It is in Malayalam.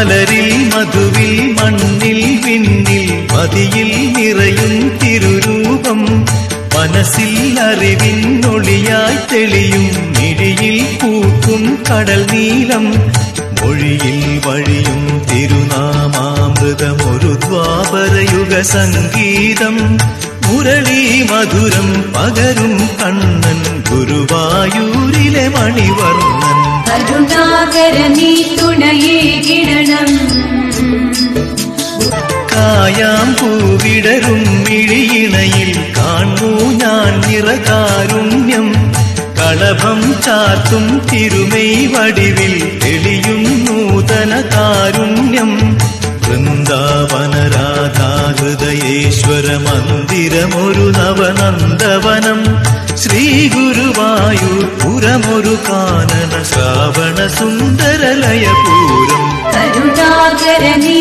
മലരിൽ മധുവിൽ മണ്ണിൽ വിണ്ണിൽ മതിയിൽ നിറയും തിരുരൂപം മനസ്സിൽ അറിവിനൊളിയായി തെളിയും മിഴിയിൽ പൂക്കും കടൽ നീലം മൊഴിയിൽ വഴിയും തിരുനാമാമൃതമൊരു ദ്വാപരയുഗ സംഗീതം മുരളി മധുരം പകരും കണ്ണൻ ഗുരുവായൂരിലെ മണിവർണ്ണൻ കരുണാകര നീ തുണയേകിടണം കായാം പൂവിടരും മിഴിയിണയിൽ കാണൂ ഞാൻ നിറകാരുണ്യം കളഭം ചാത്തും തിരുമൈ വടിവിൽ തെളിയും നൂതന കാരുണ്യം വൃന്ദാവന രാധാഹൃദയേശ്വര മന്ദിരമൊരു നവനന്ദവനം ശ്രീ ഗുരുവായൂർ പുരമൊരു കാനന ശ്രാവണ സുന്ദരലയപൂരം കരുണാകര നീ